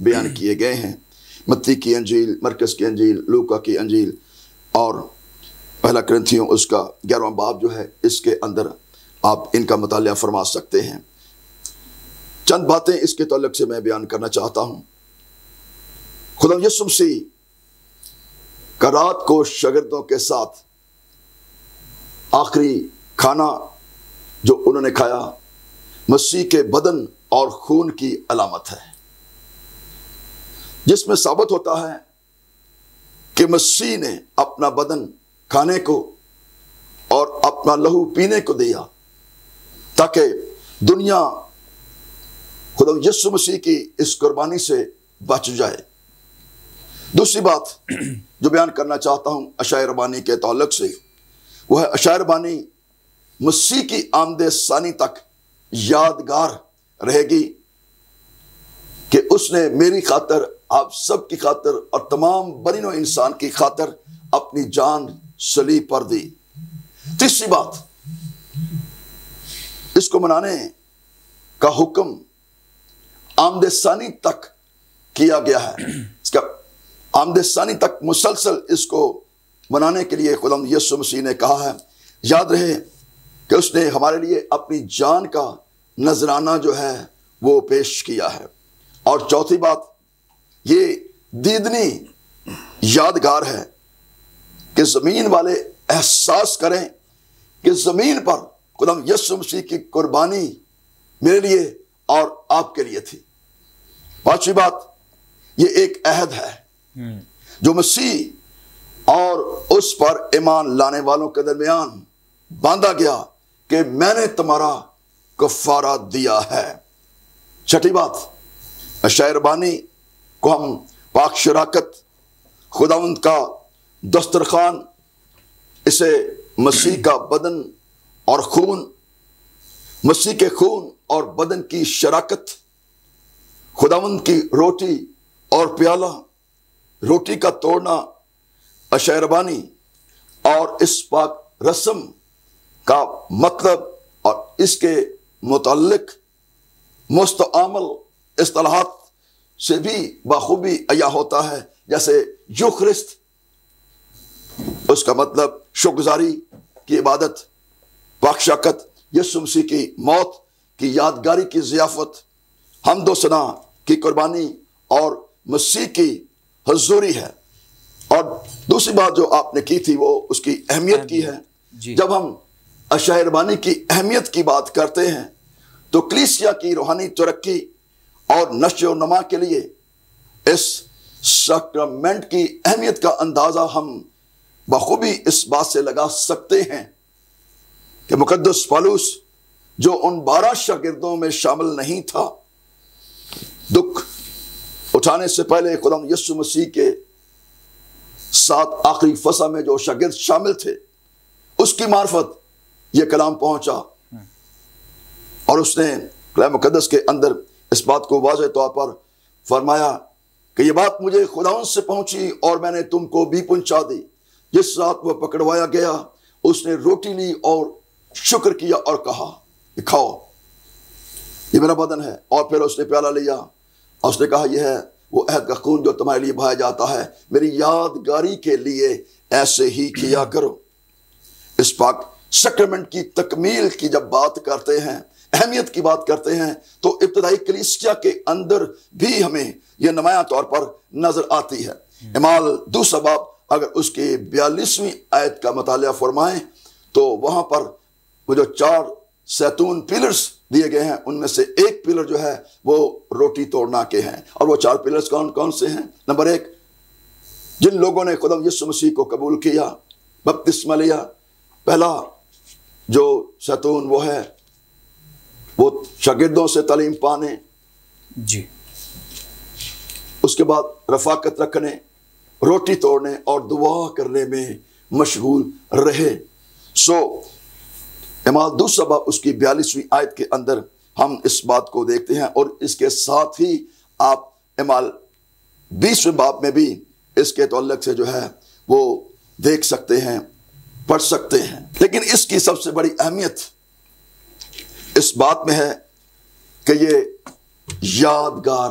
بیان کیے گئے ہیں۔ متی کی انجیل، مرکز کی انجیل، لوکا کی انجیل اور پہلا کرنتھیوں اس کا 11واں باب جو ہے، اس کے اندر آپ ان کا مطالعہ فرما سکتے ہیں۔ چند باتیں اس کے تعلق سے میں بیان کرنا چاہتا ہوں۔ خدا یسوع مسیح کا رات کو شاگردوں کے ساتھ آخری کھانا جو انہوں نے کھایا، مسیح کے بدن اور خون کی علامت ہے، جس میں ثابت ہوتا ہے کہ مسیح نے اپنا بدن کھانے کو اور اپنا لہو پینے کو دیا تاکہ دنیا خدا یسوع مسیح کی اس قربانی سے بچ جائے۔ دوسری بات جو بیان کرنا چاہتا ہوں اشعیا ربانی کے تعلق سے، وہ ہے اشعیا ربانی مسیح کی آمد ثانی تک یادگار رہے گی کہ اس نے میری خاطر، آپ سب کی خاطر اور تمام بنی نوع انسان کی خاطر اپنی جان صلیب پر دی۔ تیسری بات، اس کو منانے کا حکم آمد ثانی تک کیا گیا ہے۔ اس کا آمد ثانی تک مسلسل اس کو منانے کے لیے خدا یسوع مسیح نے کہا ہے۔ یاد رہے کہ اس نے ہمارے لیے اپنی جان کا نذرانہ جو ہے وہ پیش کیا ہے۔ اور چوتھی بات، یہ دیدنی یادگار ہے کہ زمین والے احساس کریں کہ زمین پر خدا یسوع مسیح کی قربانی میرے لیے اور آپ کے لیے تھی۔ پانچویں بات، یہ ایک عہد ہے جو مسیح اور اس پر ایمان لانے والوں کے درمیان باندھا گیا کہ میں نے تمہارا کفارہ دیا ہے۔ چھٹی بات، اشعیا ربانی کو ہم پاک شراکت، خداوند کا دسترخوان، اسے مسیح کا بدن اور خون، مسیح کے خون اور بدن کی شراکت، خداوند کی روٹی اور پیالہ، روٹی کا توڑنا، اشعیا ربانی اور اس پاک رسم کا مطلب اور اس کے متعلق مستعمل اصطلاحات سے بھی بخوبی عیا ہوتا ہے، جیسے یوخرست، اس کا مطلب شکرگزاری کی عبادت، پاک شراکت، یسوع مسیح کی موت کی یادگاری کی ضیافت، حمد و ثنا کی قربانی اور مسیح کی حضوری ہے۔ اور دوسری بات جو آپ نے کی تھی وہ اس کی اہمیت کی ہے۔ جب ہم اشعیا ربانی کی اہمیت کی بات کرتے ہیں تو کلیسیا کی روحانی ترقی اور نشو و نما کے لیے اس سیکرمنٹ کی اہمیت کا اندازہ ہم بخوبی اس بات سے لگا سکتے ہیں کہ مقدس پالوس جو ان 12 شاگردوں میں شامل نہیں تھا، دکھ اٹھانے سے پہلے خدا یسوع مسیح کے ساتھ آخری فصح میں جو شاگرد شامل تھے، اس کی معرفت یہ کلام پہنچا اور اس نے کلام مقدس کے اندر اس بات کو واضح طور پر فرمایا کہ یہ بات مجھے خداوند سے پہنچی اور میں نے تم کو بھی پہنچا دی۔ جس رات وہ پکڑوایا گیا، اس نے روٹی لی اور شکر کیا اور کہا کہ کھاؤ، یہ میرا بدن ہے۔ اور پھر اس نے پیالہ لیا اور اس نے کہا یہ ہے وہ عہد کا خون جو تمہارے لیے بہایا جاتا ہے، میری یادگاری کے لیے ایسے ہی کیا کرو۔ اس پاک سیکرمنٹ کی تکمیل کی جب بات کرتے ہیں، اہمیت کی بات کرتے ہیں، تو ابتدائی کلیسیا کے اندر بھی ہمیں یہ نمایاں طور پر نظر آتی ہے۔ اعمال دوسرا باب اگر اس کی 42ویں آیت کا مطالعہ فرمائیں تو وہاں پر وہ جو 4 زیتون پیلرز دیے گئے ہیں، ان میں سے ایک پیلر جو ہے وہ روٹی توڑنا کے ہیں۔ اور وہ 4 پیلرز کون کون سے ہیں؟ نمبر 1، جن لوگوں نے خدا یسوع مسیح کو قبول کیا، بپتسمہ لیا، پہلا جو زیتون وہ ہے وہ شاگردوں سے تعلیم پانے، جی، اس کے بعد رفاقت رکھنے، روٹی توڑنے اور دعا کرنے میں مشغول رہے۔ اعمال دوسرا باب اس کی 42ویں آیت کے اندر ہم اس بات کو دیکھتے ہیں، اور اس کے ساتھ ہی آپ اعمال 20ویں باب میں بھی اس کے تعلق سے جو ہے وہ دیکھ سکتے ہیں، پڑھ سکتے ہیں۔ لیکن اس کی سب سے بڑی اہمیت اس بات میں ہے کہ یہ یادگار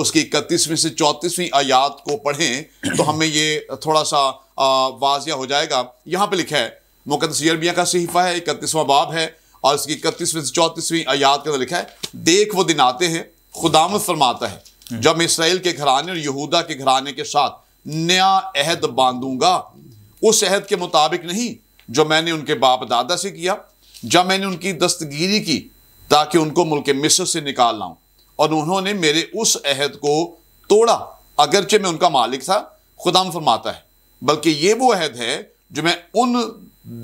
اس کی 31ویں سے 34ویں آیات کو پڑھیں تو ہمیں یہ تھوڑا سا واضح ہو جائے گا. یہاں پہ لکھا ہے، مقدس یرمیہ کا صحیفہ ہے، 31واں باب ہے اور اس کی 31ویں سے 34ویں آیات کے اندر لکھا ہے، دیکھ وہ دن آتے ہیں، خداوند فرماتا ہے، جب میں اسرائیل کے گھرانے اور یہودا کے گھرانے کے ساتھ نیا عہد باندھوں گا، اس عہد کے مطابق نہیں جو میں نے ان کے باپ دادا سے کیا جب میں نے ان کی دستگیری کی تاکہ ان کو ملک مصر سے نکال لاؤں، اور انہوں نے میرے اس عہد کو توڑا اگرچہ میں ان کا مالک تھا. خداوند فرماتا ہے بلکہ یہ وہ عہد ہے جو میں ان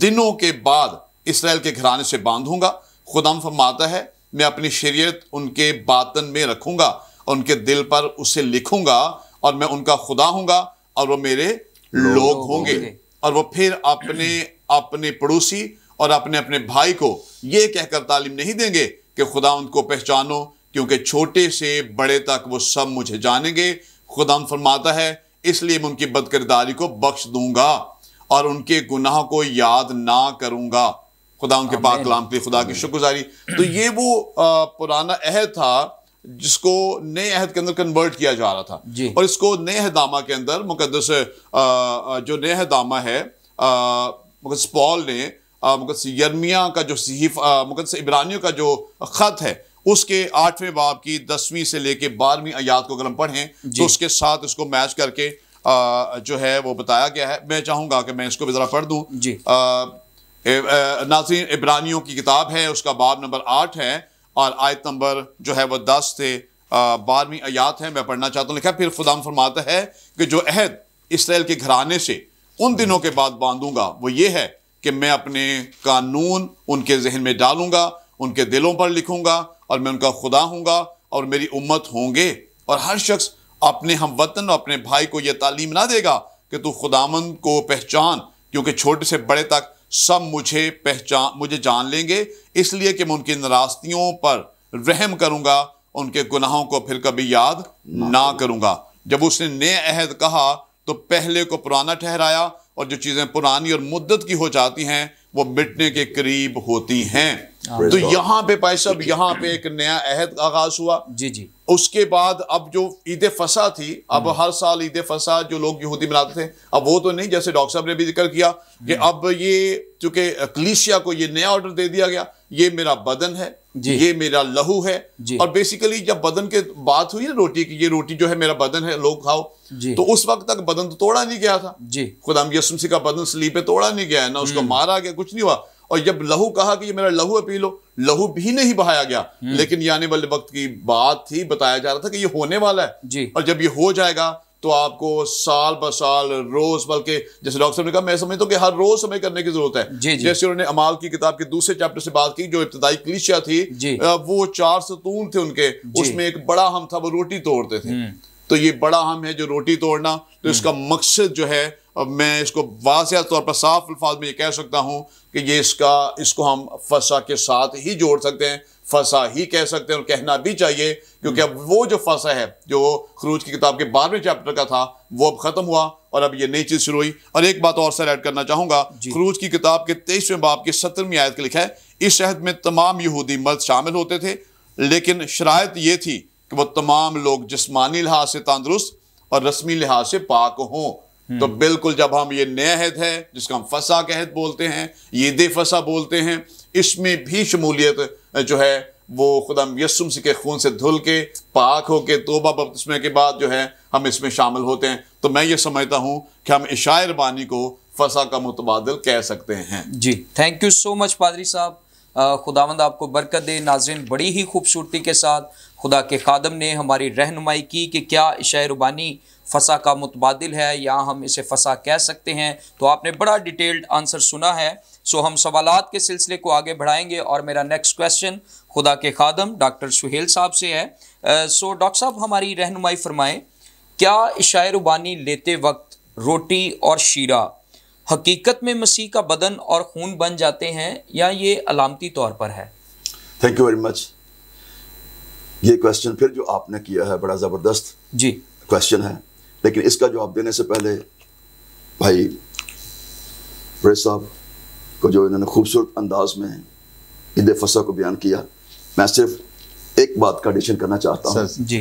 دنوں کے بعد اسرائیل کے گھرانے سے باندھوں گا. خداوند فرماتا ہے میں اپنی شریعت ان کے باطن میں رکھوں گا اور ان کے دل پر اسے لکھوں گا، اور میں ان کا خدا ہوں گا اور وہ میرے لوگ ہوں گے. اور وہ پھر اپنے پڑوسی اور اپنے بھائی کو یہ کہہ کر تعلیم نہیں دیں گے کہ خداوند کو پہچانو، کیونکہ چھوٹے سے بڑے تک وہ سب مجھے جانیں گے. خداوند فرماتا ہے اس لیے میں ان کی بدکرداری کو بخش دوں گا اور ان کے گناہ کو یاد نہ کروں گا. خدا ان کے پاک کلام کے لیے خدا کی شکر گزاری. تو یہ وہ پرانا عہد تھا جس کو نئے عہد کے اندر کنورٹ کیا جا رہا تھا، اور اس کو نئے عہد نامہ کے اندر مقدس جو نئے عہد نامہ ہے مقدس پال نے مقدس یرمیہ کا جو صحیفہ، مقدس عبرانیوں کا جو خط ہے، اس کے 8ویں باب کی 10ویں سے لے کے 12ویں آیات کو اگر ہم پڑھیں تو اس کے ساتھ اس کو میچ کر کے جو ہے وہ بتایا گیا ہے. میں چاہوں گا کہ میں اس کو بھی ذرا پڑھ دوں. ناظرین، عبرانیوں کی کتاب ہے، اس کا باب نمبر 8 ہے اور آیت نمبر جو ہے وہ 10 سے 12ویں آیات ہے. میں پڑھنا چاہتا ہوں. لکھا پھر خداوند فرماتا ہے کہ جو عہد اسرائیل کے گھرانے سے ان دنوں کے بعد باندھوں گا وہ یہ ہے کہ میں اپنے قانون ان کے ذہن میں ڈالوں گا، ان کے دلوں پر لکھوں گا، اور میں ان کا خدا ہوں گا اور میری امت ہوں گے. اور ہر شخص اپنے ہم وطن اور اپنے بھائی کو یہ تعلیم نہ دے گا کہ تو خداوند کو پہچان، کیونکہ چھوٹے سے بڑے تک سب مجھے جان لیں گے، اس لیے کہ میں ان کی ناراضیوں پر رحم کروں گا، ان کے گناہوں کو پھر کبھی یاد نہ کروں گا. جب اس نے نئے عہد کہا تو پہلے کو پرانا ٹھہرایا، اور جو چیزیں پرانی اور مدت کی ہو جاتی ہیں وہ مٹنے کے قریب ہوتی ہیں. تو یہاں پہ بھائی صاحب، یہاں پہ ایک نیا عہد آغاز ہوا. اس کے بعد اب جو عید فصح تھی، اب ہر سال عید فصح جو لوگ یہودی مناتے تھے، اب وہ تو نہیں، جیسے ڈاکٹر صاحب نے بھی ذکر کیا کہ اب یہ چونکہ کلیسیا کو یہ نیا آرڈر دے دیا گیا، یہ میرا بدن ہے، یہ میرا لہو ہے. اور بیسیکلی جب بدن کے بات ہوئی نا روٹی کی، یہ روٹی جو ہے میرا بدن ہے، لوگ کھاؤ، تو اس وقت تک بدن تو توڑا نہیں گیا تھا. خدا یسوع مسیح کا بدن صلیب پہ توڑا نہیں گیا ہے، نہ اس کو مارا گیا، کچھ نہیں ہوا. اور جب لہو کہا کہ یہ میرا لہو ہے، پی لو، لہو بھی نہیں بہایا گیا، لیکن یہ آنے والے وقت کی بات تھی، بتایا جا رہا تھا کہ یہ ہونے والا ہے. اور جب یہ ہو جائے گا تو آپ کو سال بسال روز، بلکہ جیسے ڈاکٹر صاحب نے کہا، میں سمجھتا ہوں کہ ہر روز ہمیں کرنے کی ضرورت ہے. جیسے انہوں نے اعمال کی کتاب کے دوسرے چیپٹر سے بات کی، جو ابتدائی کلیسیا تھی، وہ 4 ستون تھے ان کے، اس میں ایک بڑا ہم تھا، وہ روٹی توڑتے تھے. تو یہ بڑا ہم ہے جو روٹی توڑنا، تو اس کا مقصد جو ہے، میں اس کو واضح طور پر صاف الفاظ میں یہ کہہ سکتا ہوں کہ یہ اس کو ہم فصح کے ساتھ ہی جوڑ سکتے ہیں، فصح ہی کہہ سکتے ہیں، اور کہنا بھی چاہیے، کیونکہ اب وہ جو فصح ہے جو خروج کی کتاب کے 12ویں چیپٹر کا تھا وہ اب ختم ہوا اور اب یہ نئی چیز شروع ہوئی. اور ایک بات اور سر ایڈ کرنا چاہوں گا، خروج کی کتاب کے 23ویں باب کی 17ویں آیت کے لکھا ہے، اس عہد میں تمام یہودی مرد شامل ہوتے تھے، لیکن شرائط یہ تھی کہ وہ تمام لوگ جسمانی لحاظ سے تندرست اور رسمی لحاظ سے پاک ہوں. تو بالکل جب ہم یہ نیا عہد ہے جس کا ہم فصح کا عہد بولتے ہیں، عید فصح بولتے ہیں، اس میں بھی شمولیت جو ہے وہ خدا یسوع مسیح کے خون سے دھل کے پاک ہو کے توبہ بپتسمے کے بعد جو ہے ہم اس میں شامل ہوتے ہیں. تو میں یہ سمجھتا ہوں کہ ہم عشاء ربانی کو فصح کا متبادل کہہ سکتے ہیں. تھینک یو سو مچ پادری صاحب، خداوند آپ کو برکت دے. ناظرین، بڑی ہی خوبصورتی کے ساتھ خدا کے خادم نے ہماری رہنمائی کی کہ کیا عشاء ربانی فصح کا متبادل ہے یا ہم اسے فصح کہہ سکتے ہیں. تو آپ نے بڑا ڈیٹیلڈ آنسر سنا ہے. سو ہم سوالات کے سلسلے کو آگے بڑھائیں گے، اور میرا نیکسٹ کویسچن خدا کے خادم ڈاکٹر سہیل صاحب سے ہے. سو ڈاکٹر صاحب، ہماری رہنمائی فرمائیں، کیا عشاء ربانی لیتے وقت روٹی اور شیرہ حقیقت میں مسیح کا بدن اور خون بن جاتے ہیں یا یہ علامتی طور پر ہے؟ Thank you very much. یہ کویسچن پھر جو آپ نے کیا ہے بڑا زبردست کویسچن ہے، لیکن اس کا جواب دینے سے پہلے بھائی بڑے صاحب کو جو انہوں نے خوبصورت انداز میں عید فصح کو بیان کیا، میں صرف ایک بات کا ایڈیشن کرنا چاہتا ہوں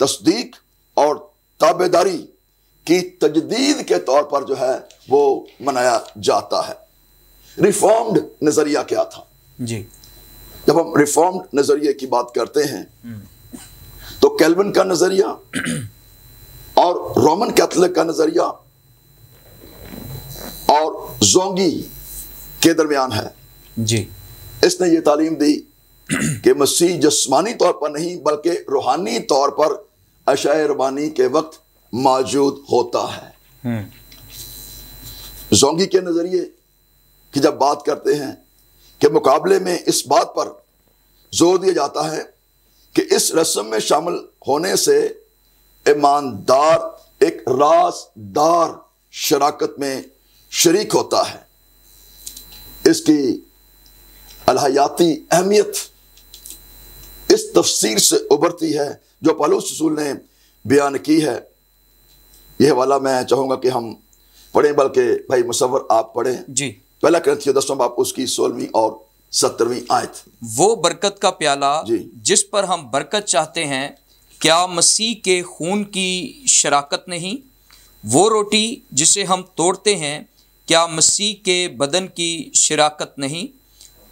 تصدیق اور تابعداری کی تجدید کے طور پر جو ہے وہ منایا جاتا ہے۔ ریفارمڈ نظریہ کیا تھا؟ جی، جب ہم ریفارمڈ نظریے کی بات کرتے ہیں تو کیلون کا نظریہ اور رومن کیتھولک کا نظریہ اور زونگی کے درمیان ہے۔ جی، اس نے یہ تعلیم دی کہ مسیح جسمانی طور پر نہیں بلکہ روحانی طور پر عشاء ربانی کے وقت موجود ہوتا ہے۔ زونگی کے نظریے کی جب بات کرتے ہیں کہ مقابلے میں اس بات پر زور دیا جاتا ہے کہ اس رسم میں شامل ہونے سے ایماندار ایک رازدار شراکت میں شریک ہوتا ہے۔ اس کی الحیاتی اہمیت اس تفسیر سے ابھرتی ہے جو پولس رسول نے بیان کی ہے۔ یہ حوالہ میں چاہوں گا کہ ہم پڑھیں، بلکہ بھائی مصور آپ پڑھیں۔ جی، پہلا کرنتھیوں 10واں باب اس کی 16ویں اور 17ویں آیت۔ وہ برکت کا پیالہ جی، جس پر ہم برکت چاہتے ہیں، کیا مسیح کے خون کی شراکت نہیں؟ وہ روٹی جسے ہم توڑتے ہیں، کیا مسیح کے بدن کی شراکت نہیں؟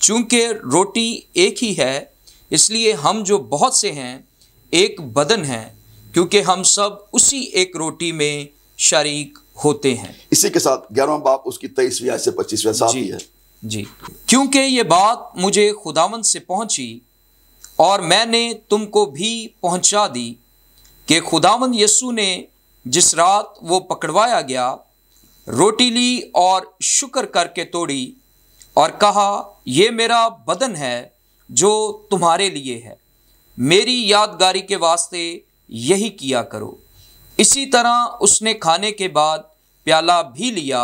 چونکہ روٹی ایک ہی ہے، اس لیے ہم جو بہت سے ہیں ایک بدن ہیں، کیونکہ ہم سب اسی ایک روٹی میں شریک ہوتے ہیں۔ اسی کے ساتھ 11واں باب اس کی 23ویں آیت سے 25ویں صاف ہی ہے۔ جی، کیونکہ یہ بات مجھے خداوند سے پہنچی اور میں نے تم کو بھی پہنچا دی کہ خداوند یسوع نے جس رات وہ پکڑوایا گیا روٹی لی اور شکر کر کے توڑی اور کہا، یہ میرا بدن ہے جو تمہارے لیے ہے، میری یادگاری کے واسطے یہی کیا کرو۔ اسی طرح اس نے کھانے کے بعد پیالہ بھی لیا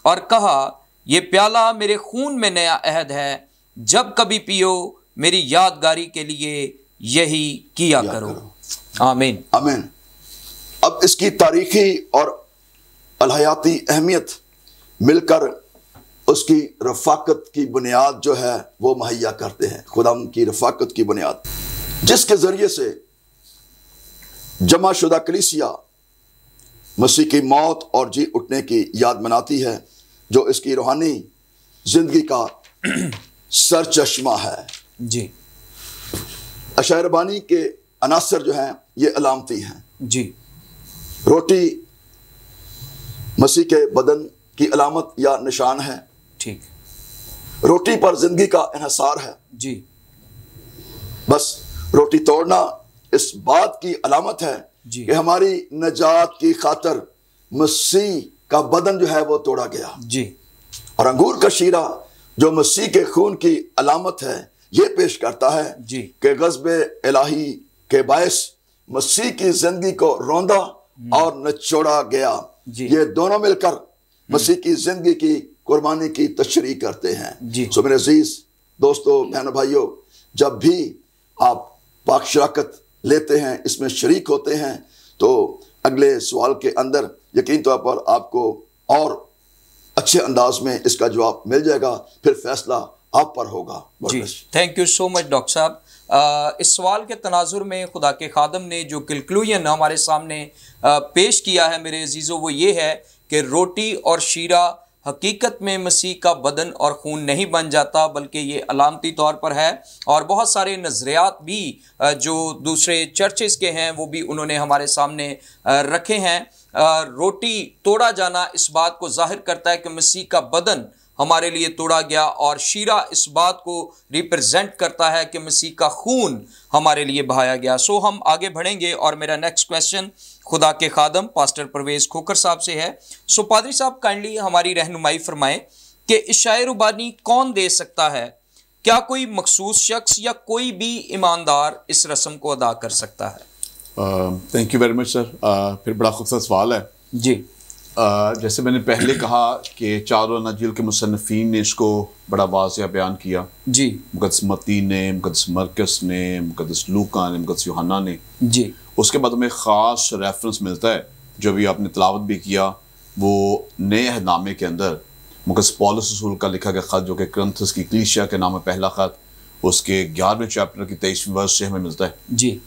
اور کہا، یہ پیالہ میرے خون میں نیا عہد ہے، جب کبھی پیو میری یادگاری کے لیے یہی کیا کرو۔ آمین، آمین۔ اب اس کی تاریخی اور الحیاتی اہمیت مل کر اس کی رفاقت کی بنیاد جو ہے وہ مہیا کرتے ہیں۔ خدا کی رفاقت کی بنیاد جس کے ذریعے سے جمع شدہ کلیسیا مسیح کی موت اور جی اٹھنے کی یاد مناتی ہے، جو اس کی روحانی زندگی کا سرچشمہ ہے۔ جی، عشاء ربانی کے عناصر جو ہیں یہ علامتی ہیں۔ جی، روٹی مسیح کے بدن کی علامت یا نشان ہے۔ ٹھیک، روٹی پر زندگی کا انحصار ہے۔ جی، بس روٹی توڑنا اس بات کی علامت ہے جی، کہ ہماری نجات کی خاطر مسیح کا بدن جو ہے وہ توڑا گیا۔ جی، اور انگور کا شیرہ جو مسیح کے خون کی علامت ہے یہ پیش کرتا ہے جی، کہ غضب الہی کے باعث مسیح کی زندگی کو روندا اور نچوڑا گیا۔ جی، یہ دونوں مل کر مسیح کی زندگی کی قربانی کی تشریح کرتے ہیں۔ جی، سو میرے عزیز دوستو، بہنوں بھائیو، جب بھی آپ پاک شراکت لیتے ہیں، اس میں شریک ہوتے ہیں، تو اگلے سوال کے اندر یقین طور پر آپ کو اور اچھے انداز میں اس کا جواب مل جائے گا، پھر فیصلہ آپ پر ہوگا۔ جی، thank you so much doctor صاحب۔ اس سوال کے تناظر میں خدا کے خادم نے جو کنکلوژن ہمارے سامنے پیش کیا ہے میرے عزیزو، وہ یہ ہے کہ روٹی اور شیرہ حقیقت میں مسیح کا بدن اور خون نہیں بن جاتا، بلکہ یہ علامتی طور پر ہے۔ اور بہت سارے نظریات بھی جو دوسرے چرچز کے ہیں وہ بھی انہوں نے ہمارے سامنے رکھے ہیں۔ روٹی توڑا جانا اس بات کو ظاہر کرتا ہے کہ مسیح کا بدن ہمارے لیے توڑا گیا، اور شیرہ اس بات کو ریپرزینٹ کرتا ہے کہ مسیح کا خون ہمارے لیے بہایا گیا۔ سو ہم آگے بڑھیں گے، اور میرا نیکسٹ کویسچن خدا کے خادم پاسٹر پرویز کھوکھر صاحب سے ہے۔ سو پادری صاحب کائنڈلی ہماری رہنمائی فرمائیں کہ عشاء ربانی کون دے سکتا ہے؟ کیا کوئی مخصوص شخص یا کوئی بھی ایماندار اس رسم کو ادا کر سکتا ہے؟ تھینک یو ویری مچ سر۔ پھر بڑا خوبصورت سوال ہے۔ جی، جیسے میں نے پہلے کہا کہ چاروں اناجیل کے مصنفین نے اس کو بڑا واضح بیان کیا۔ جی، مقدس متی نے، مقدس مرکس نے، مقدس لوکا نے، مقدس یوحنا نے۔ جی، اس کے بعد ہمیں خاص ریفرنس ملتا ہے جو بھی آپ نے تلاوت بھی کیا، وہ نئے عہد نامے کے اندر مقدس پولس رسول کا لکھا گیا خط جو کہ کرنتھس کی کلیسیا کے نام ہے، پہلا خط، اس کے 11ویں چیپٹر کی 23ویں ورس سے ہمیں ملتا ہے۔ جی،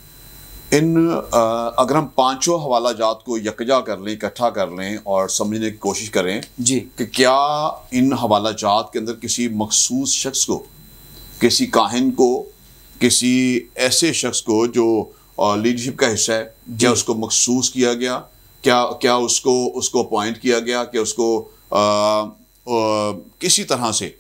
اگر ہم پانچوں حوالہ جات کو یکجا کر لیں، اکٹھا کر لیں اور سمجھنے کی کوشش کریں جی کہ کیا ان حوالہ جات کے اندر کسی مخصوص شخص کو، کسی کاہن کو، کسی ایسے شخص کو جو لیڈرشپ کا حصہ ہے، کیا اس کو مخصوص کیا گیا، کیا اس کو اپوائنٹ کیا گیا، کہ اس کو کسی طرح سے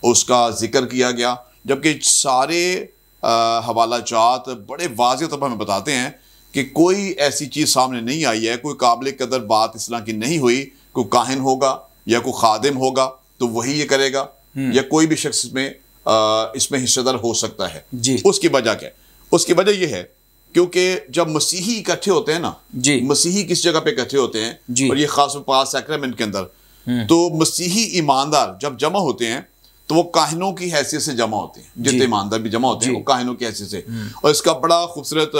اس کا ذکر کیا گیا، جبکہ سارے حوالہ جات بڑے واضح طور پر ہمیں بتاتے ہیں کہ کوئی ایسی چیز سامنے نہیں آئی ہے، کوئی قابل قدر بات اس طرح کی نہیں ہوئی، کوئی کاہن ہوگا یا کوئی خادم ہوگا تو وہی یہ کرے گا، یا کوئی بھی شخص اس میں حصہ دار ہو سکتا ہے جی۔ اس کی وجہ کیا ہے؟ اس کی وجہ یہ ہے کیونکہ جب مسیحی اکٹھے ہوتے ہیں نا جی، مسیحی کس جگہ پہ اکٹھے ہوتے ہیں جی، اور یہ خاص طور پر سیکرمنٹ کے اندر، تو مسیحی ایماندار جب جمع ہوتے ہیں تو وہ کاہنوں کی حیثیت سے جمع ہوتے ہیں، جتنے ایماندار بھی جمع ہوتے ہیں وہ کاہنوں کی حیثیت سے، اور اس کا بڑا خوبصورت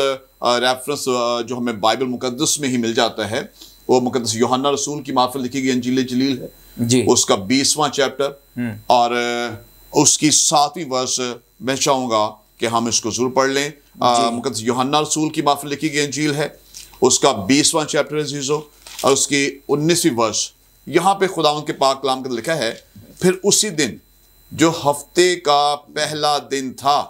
ریفرنس جو ہمیں بائبل مقدس میں ہی مل جاتا ہے، وہ مقدس یوحنا رسول کی معرفت لکھی گئی انجیل جلیل ہے جی، اس کا 20واں چیپٹر اور اس کی 7ویں ورس میں چاہوں گا کہ ہم اس کو ضرور پڑھ لیں۔ مقدس یوحنا رسول کی معرفت لکھی گئی انجیل ہے اس کا 20واں چیپٹر عزیزو اور اس کی 19ویں ورس، یہاں پہ خداوند کے پاک کلام کے لکھا ہے، پھر اسی دن جو ہفتے کا پہلا دن تھا،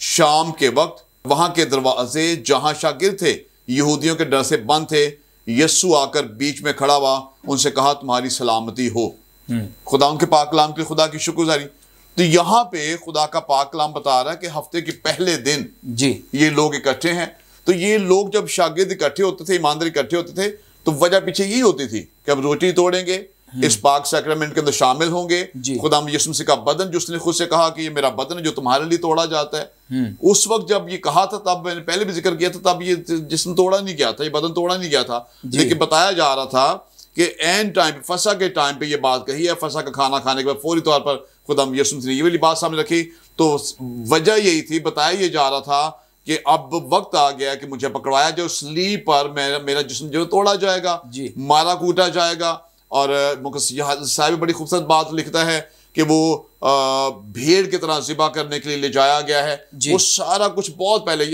شام کے وقت وہاں کے دروازے جہاں شاگرد تھے یہودیوں کے ڈر سے بند تھے، یسوع آ کر بیچ میں کھڑا ہوا، ان سے کہا تمہاری سلامتی ہو۔ خدا ان کے پاک کلام کے خدا کی شکر گزاری۔ تو یہاں پہ خدا کا پاک کلام بتا رہا ہے کہ ہفتے کے پہلے دن جی یہ لوگ اکٹھے ہیں۔ تو یہ لوگ جب شاگرد اکٹھے ہوتے تھے، ایماندار اکٹھے ہوتے تھے، تو وجہ پیچھے یہی ہوتی تھی کہ اب روٹی توڑیں گے، اس پاک سیکرمنٹ کے اندر شامل ہوں گے، خدا یسوع مسیح کا بدن جو اس نے خود سے کہا کہ یہ میرا بدن ہے جو تمہارے لیے توڑا جاتا ہے۔ اس وقت جب یہ کہا تھا، تب میں نے پہلے بھی ذکر کیا تھا، تب یہ جسم توڑا نہیں گیا تھا، یہ بدن توڑا نہیں گیا تھا، لیکن بتایا جا رہا تھا کہ این ٹائم پہ، فسح کے ٹائم پہ یہ بات کہی ہے، فسح کا کھانا کھانے کے بعد فوری طور پر خدا یسوع مسیح نے یہ والی بات سامنے رکھی۔ تو وجہ یہی تھی، بتایا یہ جا رہا تھا کہ اب وقت آ گیا کہ مجھے پکڑوایا جو سلیب پر میرا جسم جو توڑا جائے گا، مارا کوٹا جائے گا۔ اور صاحب بڑی خوبصورت بات لکھتا ہے کہ وہ بھیڑ کی طرح ذبح کرنے کے لیے لے جایا گیا ہے۔ وہ سارا کچھ بہت پہلے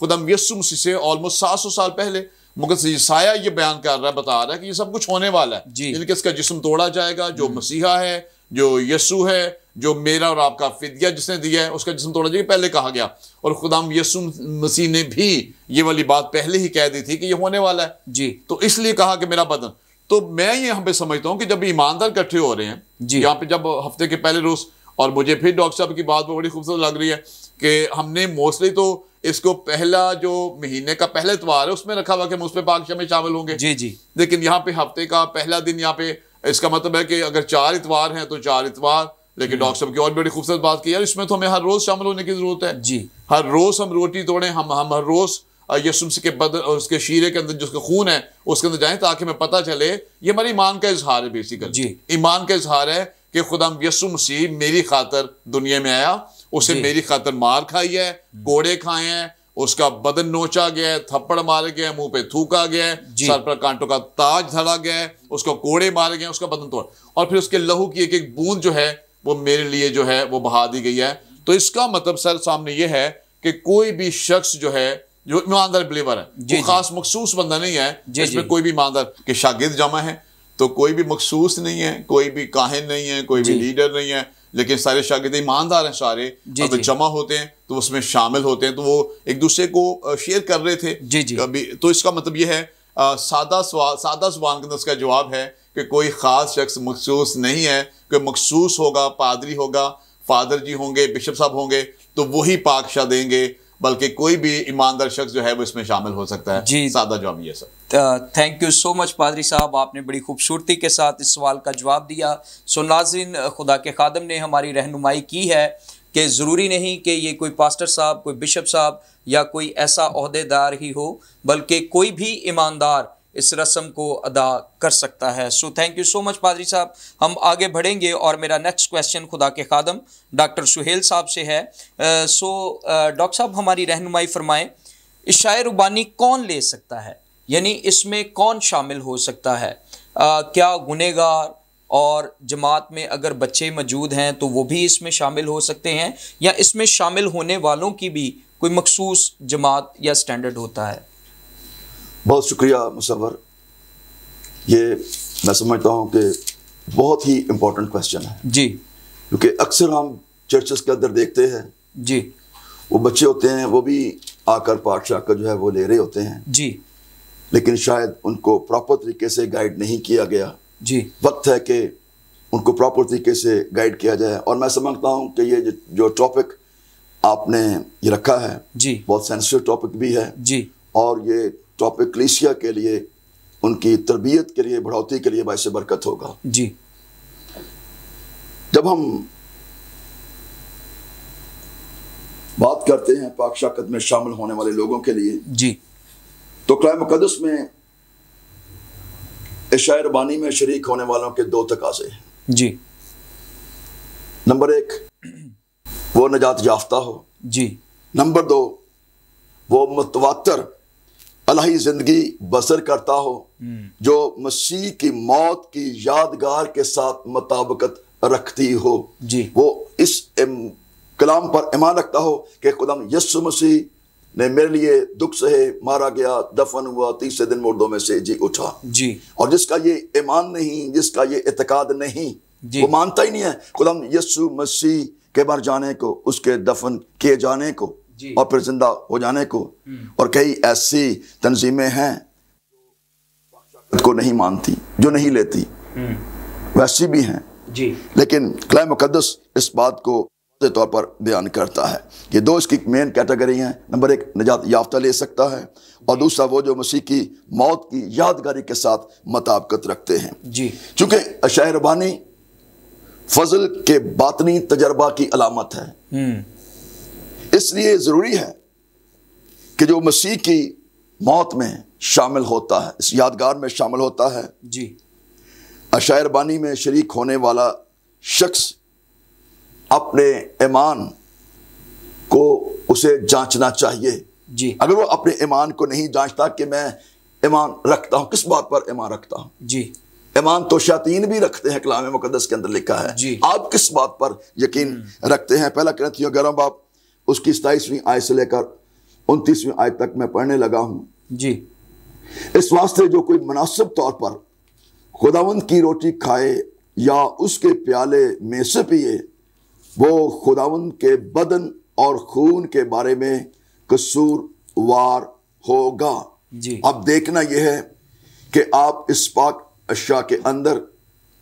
خدا یسوع مسیح سے آلموسٹ 700 سال پہلے مقدس یسایہ یہ بیان کر رہا ہے، بتا رہا ہے کہ یہ سب کچھ ہونے والا ہے، یعنی کہ اس کا جسم توڑا جائے گا، جو مسیحا ہے، جو یسوع ہے، جو میرا اور آپ کا فدیہ جس نے دیا ہے، اس کا جسم توڑا جائے گا، پہلے کہا گیا۔ اور خدا یسوع مسیح نے بھی یہ والی بات پہلے ہی کہہ دی تھی کہ یہ ہونے والا ہے، جی، تو اس لیے کہا کہ میرا بدن۔ تو میں یہاں پہ سمجھتا ہوں کہ جب ایماندار اکٹھے ہو رہے ہیں یہاں پہ، جب ہفتے کے پہلے روز، اور مجھے پھر ڈاکٹر صاحب کی بات بڑی خوبصورت لگ رہی ہے کہ ہم نے موسٹلی تو اس کو پہلا جو مہینے کا پہلا اتوار ہے اس میں رکھا ہوا کہ ہم اس پہ پاک شام میں شامل ہوں گے، جی، لیکن یہاں پہ ہفتے کا پہلا دن، یہاں پہ اس کا مطلب ہے کہ اگر 4 اتوار ہیں تو 4 اتوار، لیکن ڈاکٹر صاحب کی اور بڑی خوبصورت بات کی ہے، اس میں تو ہمیں ہر روز شامل ہونے کی ضرورت ہے، جی، ہر روز ہم روٹی توڑیں، ہم ہر روز یسوع مسیح کے بدن اور اس کے شیرے کے اندر جو اس کا خون ہے اس کے اندر جائیں، تاکہ ہمیں پتہ چلے، یہ ہمارے ایمان کا اظہار ہے، بیسیکلی ایمان کا اظہار ہے کہ خدا یسوع مسیح میری خاطر دنیا میں آیا، اسے میری خاطر مار کھائی ہے، کوڑے کھائے ہیں، اس کا بدن نوچا گیا ہے، تھپڑ مارے گئے، منہ پہ تھوکا گیا ہے، سر پر کانٹوں کا تاج دھڑا گیا ہے، اس کو کوڑے مارے گئے، اس کا بدن توڑ، اور پھر اس کے لہو کی ایک ایک بوند جو ہے وہ میرے لیے جو ہے وہ بہا دی گئی ہے۔ تو اس کا مطلب سر سامنے یہ ہے کہ کوئی بھی شخص جو ہے جو ایماندار بلیور ہے، وہ خاص مخصوص بندہ نہیں ہے، اس میں کوئی بھی ایماندار کے شاگرد جمع ہے تو کوئی بھی مخصوص نہیں ہے، کوئی بھی کاہن نہیں ہے، کوئی بھی لیڈر نہیں ہے، لیکن سارے شاگرد ایماندار ہیں، سارے اب جمع ہوتے ہیں تو اس میں شامل ہوتے ہیں، تو وہ ایک دوسرے کو شیئر کر رہے تھے۔ تو اس کا مطلب یہ ہے، سادہ زبان کے اندر اس کا جواب ہے کہ کوئی خاص شخص مخصوص نہیں ہے، کوئی مخصوص ہوگا، پادری ہوگا، فادر جی ہوں گے، بشپ صاحب ہوں گے تو وہی پاکشاہ دیں گے، بلکہ کوئی بھی ایماندار شخص جو ہے وہ اس میں شامل ہو سکتا ہے۔ جی، سادہ جواب یہ سب۔ تھینک یو سو مچ پادری صاحب، آپ نے بڑی خوبصورتی کے ساتھ اس سوال کا جواب دیا۔ سو ناظرین، خدا کے خادم نے ہماری رہنمائی کی ہے کہ ضروری نہیں کہ یہ کوئی پاسٹر صاحب، کوئی بشپ صاحب یا کوئی ایسا عہدے دار ہی ہو، بلکہ کوئی بھی ایماندار اس رسم کو ادا کر سکتا ہے۔ سو تھینک یو سو مچ پادری صاحب۔ ہم آگے بڑھیں گے اور میرا نیکسٹ کویسچن خدا کے خادم ڈاکٹر سہیل صاحب سے ہے۔ ڈاکٹر صاحب ہماری رہنمائی فرمائیں، عشاء ربانی کون لے سکتا ہے، یعنی اس میں کون شامل ہو سکتا ہے؟ کیا گنہگار اور جماعت میں اگر بچے موجود ہیں تو وہ بھی اس میں شامل ہو سکتے ہیں، یا اس میں شامل ہونے والوں کی بھی کوئی مخصوص جماعت یا سٹینڈرڈ ہوتا ہے؟ بہت شکریہ مصور. یہ میں سمجھتا ہوں کہ بہت ہی امپورٹنٹ کویسچن ہے جی, کیونکہ اکثر ہم چرچز کے اندر دیکھتے ہیں جی, وہ بچے ہوتے ہیں وہ بھی آ کر پاٹ شاہ کا جو ہے وہ لے رہے ہوتے ہیں جی, لیکن شاید ان کو پراپر طریقے سے گائیڈ نہیں کیا گیا. جی, وقت ہے کہ ان کو پراپر طریقے سے گائیڈ کیا جائے. اور میں سمجھتا ہوں کہ یہ جو ٹاپک آپ نے یہ رکھا ہے جی, بہت سینسٹیو ٹاپک بھی ہے, جی, اور یہ ٹاپک کلیسیا کے لیے, ان کی تربیت کے لیے, بڑھوتی کے لیے باعث برکت ہوگا. جی. جب ہم بات کرتے ہیں پاک شاکت میں شامل ہونے والے لوگوں کے لیے, جی, تو کلام مقدس میں عشاء ربانی میں شریک ہونے والوں کے 2 تقاضے ہیں. جی. نمبر 1 وہ نجات یافتہ ہو. جی. نمبر 2 وہ متواتر الہی زندگی بسر کرتا ہو جو مسیح کی موت کی یادگار کے ساتھ مطابقت رکھتی ہو. جی. وہ اس کلام پر ایمان رکھتا ہو کہ خداوند یسوع مسیح نے میرے لیے دکھ سہے, مارا گیا, دفن ہوا, 3 دن مردوں میں سے جی اٹھا. جی. اور جس کا یہ ایمان نہیں, جس کا یہ اعتقاد نہیں, جی, وہ مانتا ہی نہیں ہے خداوند یسوع مسیح کے مر جانے کو, اس کے دفن کیے جانے کو, جی, اور پھر زندہ ہو جانے کو. اور کئی ایسی تنظیمیں ہیں کو نہیں مانتی, جو نہیں لیتی, ویسی بھی ہیں. جی. لیکن کلام مقدس اس بات کو واضح طور پر بیان کرتا ہے. یہ 2 اس کی مین کیٹیگری ہیں. نمبر 1 نجات یافتہ لے سکتا ہے, اور دوسرا وہ جو مسیح کی موت کی یادگاری کے ساتھ مطابقت رکھتے ہیں. جی. چونکہ عشاء ربانی فضل کے باطنی تجربہ کی علامت ہے, اس لیے ضروری ہے کہ جو مسیح کی موت میں شامل ہوتا ہے, اس یادگار میں شامل ہوتا ہے, جی, عشاء ربانی میں شریک ہونے والا شخص اپنے ایمان کو اسے جانچنا چاہیے. جی. اگر وہ اپنے ایمان کو نہیں جانچتا کہ میں ایمان رکھتا ہوں, کس بات پر ایمان رکھتا ہوں. جی. ایمان تو شیاطین بھی رکھتے ہیں, کلام مقدس کے اندر لکھا ہے. جی. آپ کس بات پر یقین رکھتے ہیں؟ پہلا کرنتھیوں 11 باب اس کی 27ویں آیت سے لے کر 29ویں آیت تک میں پڑھنے لگا ہوں. جی. اس واسطے جو کوئی مناسب طور پر خداوند کی روٹی کھائے یا اس کے پیالے میں سے پیے, وہ خداوند کے بدن اور خون کے بارے میں قصوروار ہوگا. جی. اب دیکھنا یہ ہے کہ آپ اس پاک اشیاء کے اندر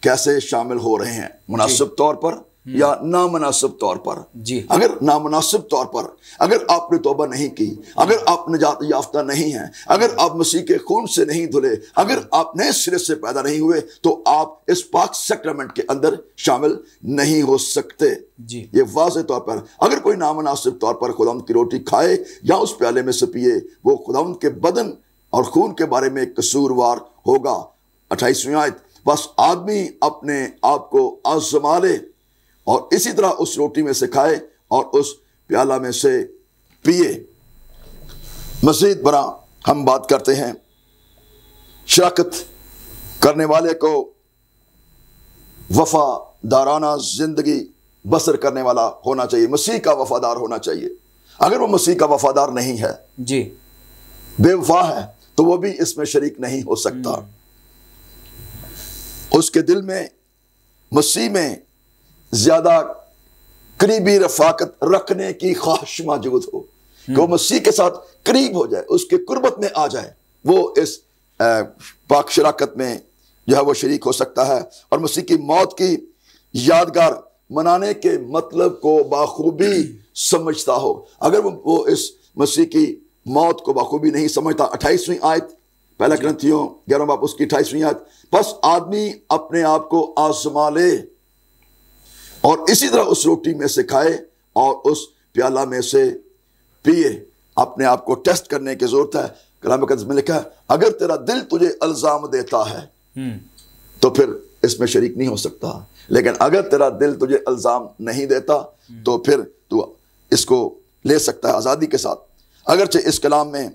کیسے شامل ہو رہے ہیں, مناسب طور پر یا نامناسب طور پر. جی. اگر نامناسب طور پر, اگر آپ نے توبہ نہیں کی, اگر آپ نجات یافتہ نہیں ہیں, اگر آپ مسیح کے خون سے نہیں دھلے, اگر آپ نئے سرے سے پیدا نہیں ہوئے, تو آپ اس پاک سیکرمنٹ کے اندر شامل نہیں ہو سکتے. جی. یہ واضح طور پر اگر کوئی نامناسب طور پر خداوند کی روٹی کھائے یا اس پیالے میں سے پیے, وہ خداوند کے بدن اور خون کے بارے میں قصوروار ہوگا. 28ویں آیت, بس آدمی اپنے آپ کو آزما لے اور اسی طرح اس روٹی میں سے کھائے اور اس پیالہ میں سے پیے. مزید برآں ہم بات کرتے ہیں شراکت کرنے والے کو وفادارانہ زندگی بسر کرنے والا ہونا چاہیے, مسیح کا وفادار ہونا چاہیے. اگر وہ مسیح کا وفادار نہیں ہے, جی, بے وفا ہے, تو وہ بھی اس میں شریک نہیں ہو سکتا. اس کے دل میں مسیح میں زیادہ قریبی رفاقت رکھنے کی خواہش موجود ہو, کہ وہ مسیح کے ساتھ قریب ہو جائے, اس کے قربت میں آ جائے, وہ اس پاک شراکت میں جو ہے وہ شریک ہو سکتا ہے. اور مسیح کی موت کی یادگار منانے کے مطلب کو بخوبی سمجھتا ہو. اگر وہ اس مسیح کی موت کو بخوبی نہیں سمجھتا, 28ویں آیت پہلا کرنتھیوں 11 باب اس کی 28ویں آیت, بس آدمی اپنے آپ کو آزما لے اور اسی طرح اس روٹی میں سے کھائے اور اس پیالہ میں سے پیے. اپنے آپ کو ٹیسٹ کرنے کی ضرورت ہے. کلام مقدس میں لکھا ہے اگر تیرا دل تجھے الزام دیتا ہے تو پھر اس میں شریک نہیں ہو سکتا, لیکن اگر تیرا دل تجھے الزام نہیں دیتا تو پھر تو اس کو لے سکتا ہے آزادی کے ساتھ. اگرچہ اس کلام میں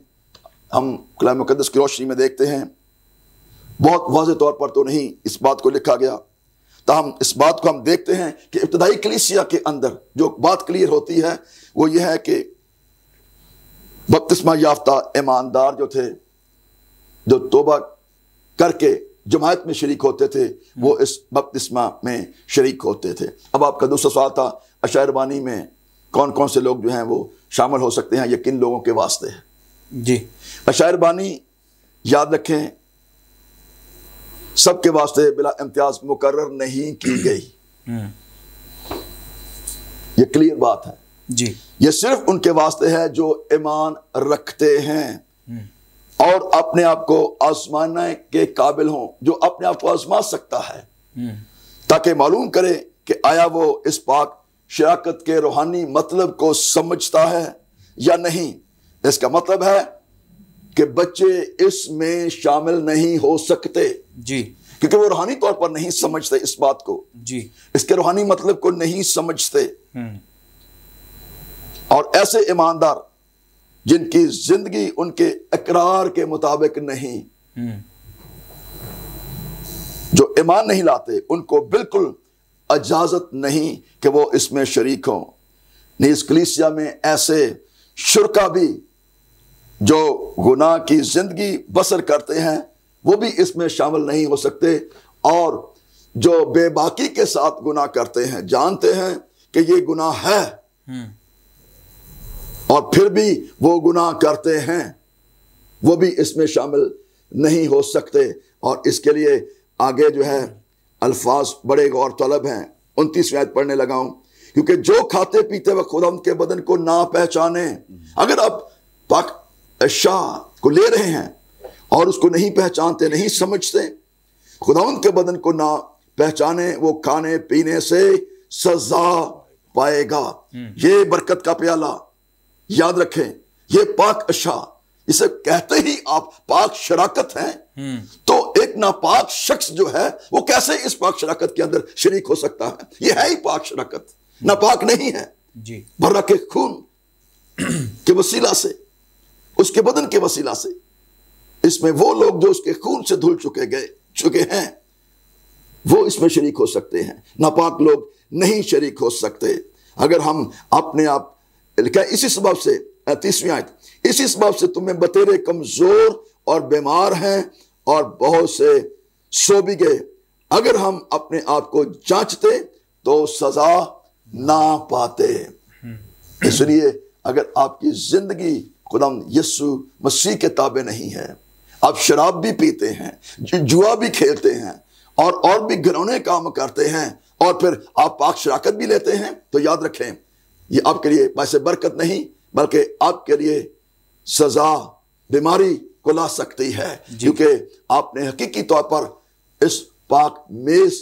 ہم کلام مقدس کی روشنی میں دیکھتے ہیں بہت واضح طور پر تو نہیں اس بات کو لکھا گیا, تاہم اس بات کو ہم دیکھتے ہیں کہ ابتدائی کلیسیا کے اندر جو بات کلیئر ہوتی ہے وہ یہ ہے کہ بپتسمہ یافتہ ایماندار جو تھے جو توبہ کر کے جماعت میں شریک ہوتے تھے وہ اس بپتسمہ میں شریک ہوتے تھے۔ اب آپ کا دوسرا سوال تھا عشائر بانی میں کون کون سے لوگ جو ہیں وہ شامل ہو سکتے ہیں، یہ کن لوگوں کے واسطے ہے؟ جی، عشائر بانی یاد رکھیں سب کے واسطے بلا امتیاز مقرر نہیں کی گئی، یہ کلیئر بات ہے۔ جی، یہ صرف ان کے واسطے ہے جو ایمان رکھتے ہیں اور اپنے آپ کو آزمانے کے قابل ہوں، جو اپنے آپ کو آزما سکتا ہے تاکہ معلوم کرے کہ آیا وہ اس پاک شراکت کے روحانی مطلب کو سمجھتا ہے یا نہیں۔ اس کا مطلب ہے کہ بچے اس میں شامل نہیں ہو سکتے، جی، کیونکہ وہ روحانی طور پر نہیں سمجھتے اس بات کو، جی، اس کے روحانی مطلب کو نہیں سمجھتے۔ اور ایسے ایماندار جن کی زندگی ان کے اقرار کے مطابق نہیں، جو ایمان نہیں لاتے، ان کو بالکل اجازت نہیں کہ وہ اس میں شریک ہوں۔ نیز کلیسیا میں ایسے شرکا بھی جو گناہ کی زندگی بسر کرتے ہیں وہ بھی اس میں شامل نہیں ہو سکتے، اور جو بے باکی کے ساتھ گناہ کرتے ہیں، جانتے ہیں کہ یہ گناہ ہے اور پھر بھی وہ گناہ کرتے ہیں، وہ بھی اس میں شامل نہیں ہو سکتے۔ اور اس کے لیے آگے جو ہے الفاظ بڑے غور طلب ہیں۔ 29 آیت پڑھنے لگا ہوں، کیونکہ جو کھاتے پیتے وقت خداوند کے بدن کو نہ پہچانے۔ اگر آپ پاک اشیاء کو لے رہے ہیں اور اس کو نہیں پہچانتے، نہیں سمجھتے، خداوند کے بدن کو نہ پہچانے، وہ کھانے پینے سے سزا پائے گا۔ یہ برکت کا پیالہ یاد رکھیں، یہ پاک اشیاء، اسے کہتے ہی آپ پاک شراکت ہیں، تو ایک ناپاک شخص جو ہے وہ کیسے اس پاک شراکت کے اندر شریک ہو سکتا ہے؟ یہ ہے ہی پاک شراکت، ناپاک نہیں ہے۔ جی، برہ کے خون کے وسیلہ سے، اس کے بدن کے وسیلہ سے، اس میں وہ لوگ جو اس کے خون سے دھل چکے ہیں وہ اس میں شریک ہو سکتے ہیں، ناپاک لوگ نہیں شریک ہو سکتے۔ اگر ہم اپنے آپ لکھا ہے، اسی سبب سے 30ویں آیت، اسی سبب سے تم میں بتیرے کمزور اور بیمار ہیں اور بہت سے سو بھی گئے۔ اگر ہم اپنے آپ کو جانچتے تو سزا نہ پاتے۔ اس لیے اگر آپ کی زندگی خداوند یسوع مسیح کے تابع نہیں ہے، آپ شراب بھی پیتے ہیں، جوا بھی کھیلتے ہیں اور بھی گھرونے کام کرتے ہیں، اور پھر آپ پاک شراکت بھی لیتے ہیں، تو یاد رکھیں یہ آپ کے لیے باعث برکت نہیں بلکہ آپ کے لیے سزا، بیماری کو لا سکتی ہے، کیونکہ آپ نے حقیقی طور پر اس پاک میز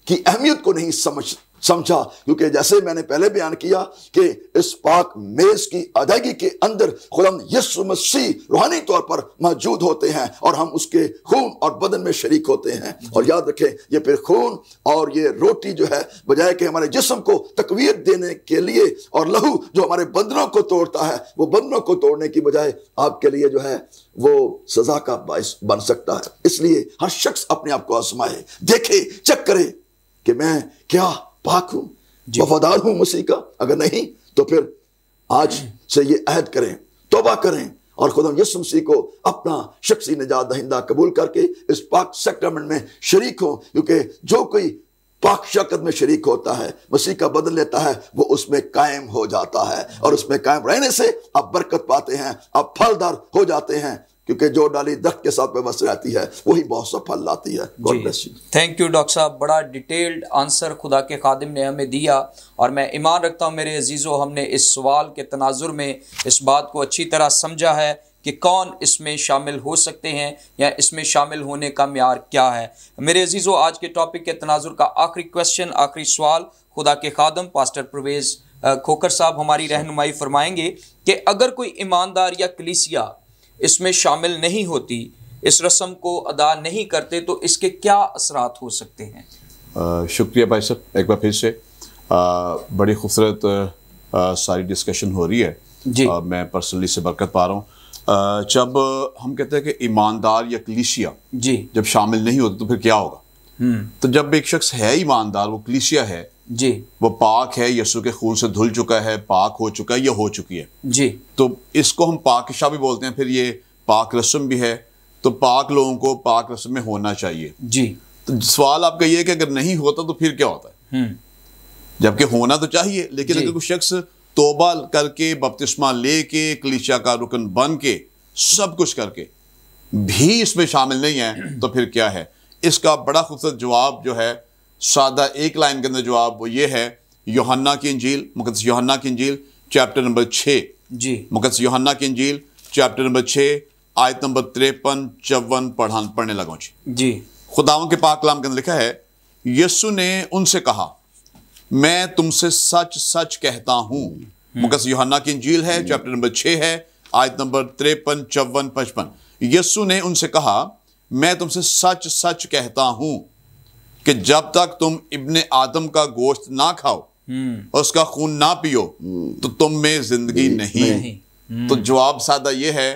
کی اہمیت کو نہیں سمجھا، کیونکہ جیسے میں نے پہلے بیان کیا کہ اس پاک میز کی ادائیگی کے اندر خداوند یسوع مسیح روحانی طور پر موجود ہوتے ہیں اور ہم اس کے خون اور بدن میں شریک ہوتے ہیں۔ اور یاد رکھیں یہ پھر خون اور یہ روٹی جو ہے بجائے کہ ہمارے جسم کو تقویت دینے کے لیے، اور لہو جو ہمارے بندنوں کو توڑتا ہے، وہ بندنوں کو توڑنے کی بجائے آپ کے لیے جو ہے وہ سزا کا باعث بن سکتا ہے۔ اس لیے ہر شخص اپنے آپ کو آزمائے، دیکھے، چیک کرے کہ میں کیا پاک ہوں، وفادار ہوں مسیح کا۔ اگر نہیں تو پھر آج سے یہ عہد کریں، توبہ کریں اور خدا یسوع مسیح کو اپنا شخصی نجات دہندہ قبول کر کے اس پاک سیکرمنٹ میں شریک ہوں، کیونکہ جو کوئی پاک شراکت میں شریک ہوتا ہے، مسیح کا بدل لیتا ہے، وہ اس میں قائم ہو جاتا ہے، اور اس میں قائم رہنے سے آپ برکت پاتے ہیں، آپ پھلدار ہو جاتے ہیں، کیونکہ جو ڈالی درخت کے ساتھ وابستہ رہتی ہے وہی بہت سا پھل لاتی ہے۔ تھینک یو ڈاکٹر صاحب، بڑا ڈیٹیلڈ آنسر خدا کے خادم نے ہمیں دیا، اور میں ایمان رکھتا ہوں میرے عزیزو ہم نے اس سوال کے تناظر میں اس بات کو اچھی طرح سمجھا ہے کہ کون اس میں شامل ہو سکتے ہیں یا اس میں شامل ہونے کا معیار کیا ہے۔ میرے عزیزو آج کے ٹاپک کے تناظر کا آخری کویسچن، آخری سوال خدا کے خادم پاسٹر پرویز کھوکھر صاحب ہماری رہنمائی فرمائیں گے کہ اگر کوئی ایماندار یا کلیسیا اس میں شامل نہیں ہوتی، اس رسم کو ادا نہیں کرتے، تو اس کے کیا اثرات ہو سکتے ہیں؟ شکریہ بھائی صاحب، ایک بار پھر سے بڑی خوبصورت ساری ڈسکشن ہو رہی ہے، جی میں پرسنلی سے برکت پا رہا ہوں۔ جب ہم کہتے ہیں کہ ایماندار یا کلیسیا جی جب شامل نہیں ہوتے تو پھر کیا ہوگا؟ تو جب ایک شخص ہے ایماندار، وہ کلیسیا ہے، جی وہ پاک ہے، یسوع کے خون سے دھل چکا ہے، پاک ہو چکا ہے یا ہو چکی ہے، جی تو اس کو ہم پاک شاہ بھی بولتے ہیں، پھر یہ پاک رسم بھی ہے، تو پاک لوگوں کو پاک رسم میں ہونا چاہیے. جی. تو سوال آپ کا یہ ہے کہ اگر نہیں ہوتا تو پھر کیا ہوتا ہے؟ جبکہ ہونا تو چاہیے، لیکن اگر کوئی شخص توبہ کر کے بپتسمہ لے کے کلیسیا کا رکن بن کے سب کچھ کر کے بھی اس میں شامل نہیں ہے تو پھر کیا ہے؟ اس کا بڑا خوبصورت جواب جو ہے، سادہ ایک لائن کے اندر جواب، وہ یہ ہے، یوحنا کی انجیل، مقدس یوحنا کی انجیل چیپٹر نمبر 6. جی. مقدس یوحنا کی انجیل چیپٹر نمبر 6 آیت نمبر 53-54 پڑھنے لگا. جی. خداوند کے پاک کلام کے اندر لکھا ہے، یسوع نے ان سے کہا، میں تم سے سچ سچ کہتا ہوں. مقدس یوحنا کی انجیل ہے، چیپٹر نمبر 6 ہے، آیت نمبر 53, 54, 55. یسوع نے ان سے کہا، میں تم سے سچ سچ کہتا ہوں کہ جب تک تم ابن آدم کا گوشت نہ کھاؤ اور اس کا خون نہ پیو تو تم میں زندگی نہیں. تو جواب سادہ یہ ہے،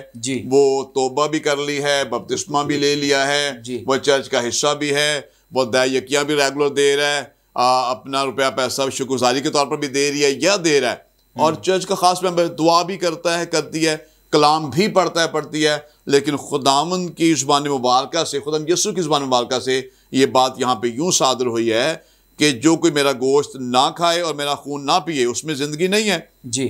وہ توبہ بھی کر لی ہے، بپتسمہ بھی لے لیا ہے، وہ چرچ کا حصہ بھی ہے، وہ دعائیہ بھی ریگولر دے رہا ہے، اپنا روپیہ پیسہ شکرگزاری کے طور پر بھی دے رہی ہے یا دے رہا ہے، اور چرچ کا خاص ممبر دعا بھی کرتا ہے، کرتی ہے، کلام بھی پڑھتا ہے، پڑھتی ہے. لیکن خداوند کی زبان مبارکہ سے، خداوند یسوع کی زبان مبارکہ سے یہ بات یہاں پہ یوں صادر ہوئی ہے کہ جو کوئی میرا گوشت نہ کھائے اور میرا خون نہ پیے اس میں زندگی نہیں ہے.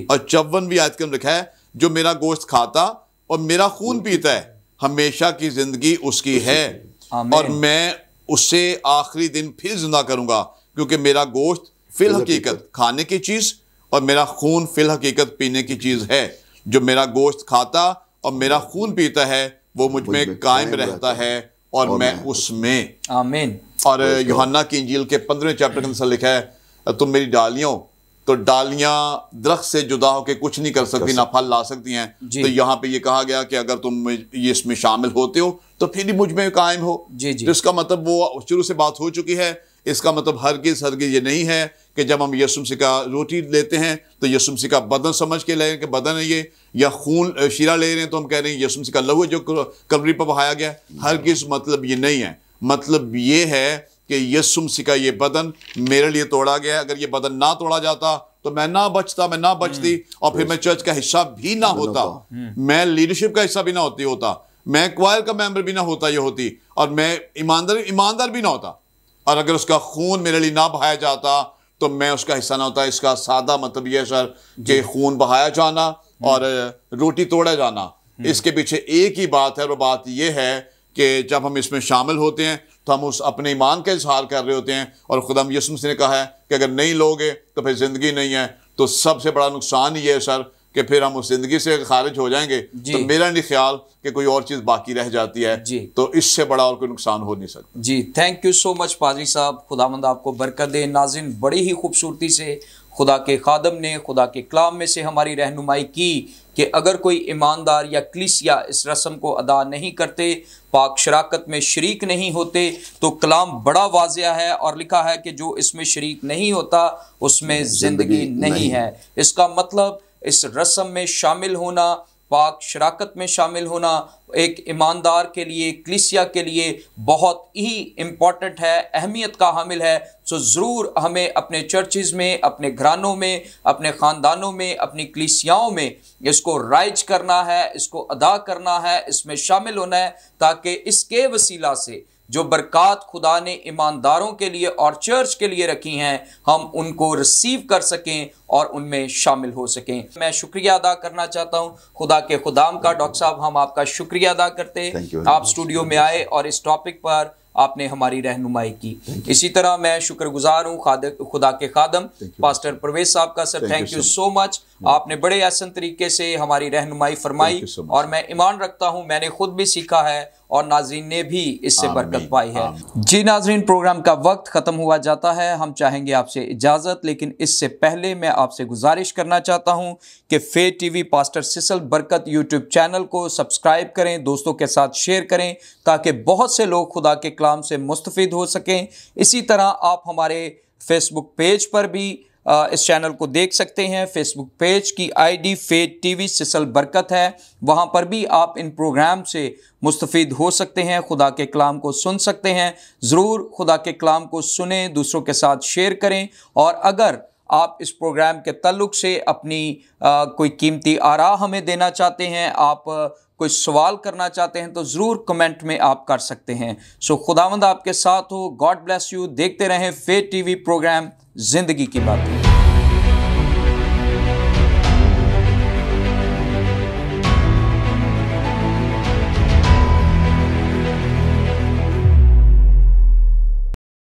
اور 54 آیت کے اندر لکھا ہے، جو میرا گوشت کھاتا اور میرا خون پیتا ہے ہمیشہ کی زندگی اس کی ہے، اور میں اسے آخری دن پھر زندہ کروں گا، کیونکہ میرا گوشت فی الحقیقت کھانے کی چیز اور میرا خون فی الحقیقت پینے کی چیز ہے. جو میرا گوشت کھاتا اور میرا خون پیتا ہے وہ مجھ میں قائم رہتا ہے اور میں اس میں. آمین. اور یوحنا کی انجیل کے 15 چیپٹر کے اندر لکھا ہے، تم میری ڈالیاں ہو. تو ڈالیاں درخت سے جدا ہو کے کچھ نہیں کر سکتی، نہ پھل لا سکتی ہیں. تو یہاں پہ یہ کہا گیا کہ اگر تم یہ اس میں شامل ہوتے ہو تو پھر ہی مجھ میں قائم ہو. تو اس کا مطلب وہ شروع سے بات ہو چکی ہے. اس کا مطلب ہرگز یہ نہیں ہے کہ جب ہم یسوع مسیح کا روٹی لیتے ہیں تو یسوع مسیح کا بدن سمجھ کے لے کہ بدن ہے یہ، یا خون شیرہ لے رہے ہیں تو ہم کہہ رہے ہیں یسوع مسیح کا لہو ہے جو کلوری پر بہایا گیا. ہرگز مطلب یہ نہیں ہے. مطلب یہ ہے کہ یسوع مسیح کا یہ بدن میرے لیے توڑا گیا ہے. اگر یہ بدن نہ توڑا جاتا تو میں نہ بچتا، میں نہ بچتی، اور پھر میں چرچ کا حصہ بھی نہ ہوتا، میں لیڈرشپ کا حصہ بھی نہ ہوتا، میں کوائر کا ممبر بھی نہ ہوتا، یہ ہوتی، اور میں ایماندار بھی نہ ہوتا. اور اگر اس کا خون میرے لیے نہ بہایا جاتا تو میں اس کا حصہ نہ ہوتا. اس کا سادہ مطلب یہ ہے سر کہ خون بہایا جانا اور روٹی توڑا جانا، اس کے پیچھے ایک ہی بات ہے، اور وہ بات یہ ہے کہ جب ہم اس میں شامل ہوتے ہیں تو ہم اس اپنے ایمان کا اظہار کر رہے ہوتے ہیں. اور خدا یسوع مسیح نے کہا ہے کہ اگر نہیں لوگے تو پھر زندگی نہیں ہے. تو سب سے بڑا نقصان یہ ہے سر کہ پھر ہم اس زندگی سے خارج ہو جائیں گے تو میرا نہیں خیال کہ کوئی اور چیز باقی رہ جاتی ہے. تو اس سے بڑا اور کوئی نقصان ہو نہیں سکتا. جی تھینک یو سو مچ پادری صاحب، خداوند آپ کو برکت دے. ناظرین، بڑی ہی خوبصورتی سے خدا کے خادم نے خدا کے کلام میں سے ہماری رہنمائی کی کہ اگر کوئی ایماندار یا کلیسیا اس رسم کو ادا نہیں کرتے، پاک شراکت میں شریک نہیں ہوتے، تو کلام بڑا واضح ہے اور لکھا ہے کہ جو اس میں شریک نہیں ہوتا اس میں زندگی نہیں ہے. اس کا مطلب اس رسم میں شامل ہونا، پاک شراکت میں شامل ہونا ایک ایماندار کے لیے، کلیسیا کے لیے بہت ہی امپورٹنٹ ہے، اہمیت کا حامل ہے. سو ضرور ہمیں اپنے چرچز میں، اپنے گھرانوں میں، اپنے خاندانوں میں، اپنی کلیسیاؤں میں اس کو رائج کرنا ہے، اس کو ادا کرنا ہے، اس میں شامل ہونا ہے، تاکہ اس کے وسیلہ سے جو برکات خدا نے ایمانداروں کے لیے اور چرچ کے لیے رکھی ہیں ہم ان کو ریسیو کر سکیں اور ان میں شامل ہو سکیں. میں شکریہ ادا کرنا چاہتا ہوں خدا کے خدام کا. ڈاکٹر صاحب، ہم آپ کا شکریہ ادا کرتے ہیں، آپ اسٹوڈیو میں آئے اور اس ٹاپک پر آپ نے ہماری رہنمائی کی. اسی طرح میں شکر گزار ہوں خدا کے خادم پاسٹر پرویز صاحب کا. سر تھینک یو سو مچ، آپ نے بڑے احسن طریقے سے ہماری رہنمائی فرمائی، اور میں ایمان رکھتا ہوں میں نے خود بھی سیکھا ہے اور ناظرین نے بھی اس سے برکت پائی ہے. جی ناظرین، پروگرام کا وقت ختم ہوا جاتا ہے، ہم چاہیں گے آپ سے اجازت، لیکن اس سے پہلے میں آپ سے گزارش کرنا چاہتا ہوں کہ فیتھ ٹی وی پاسٹر سیسل برکت یوٹیوب چینل کو سبسکرائب کریں، دوستوں کے ساتھ شیئر کریں تاکہ بہت سے لوگ خدا کے کلام سے مستفید ہو سکیں. اسی طرح آپ ہمارے فیس بک پیج پر بھی اس چینل کو دیکھ سکتے ہیں. فیس بک پیج کی I D faith T V سیسل برکت ہے، وہاں پر بھی آپ ان پروگرام سے مستفید ہو سکتے ہیں، خدا کے کلام کو سن سکتے ہیں. ضرور خدا کے کلام کو سنیں، دوسروں کے ساتھ شیئر کریں، اور اگر آپ اس پروگرام کے تعلق سے اپنی کوئی قیمتی آراء ہمیں دینا چاہتے ہیں، آپ کوئی سوال کرنا چاہتے ہیں، تو ضرور کمنٹ میں آپ کر سکتے ہیں۔ خداوند آپ کے ساتھ ہو۔ God bless you. دیکھتے رہیں فیتھ ٹی وی پروگرام زندگی کی باتیں۔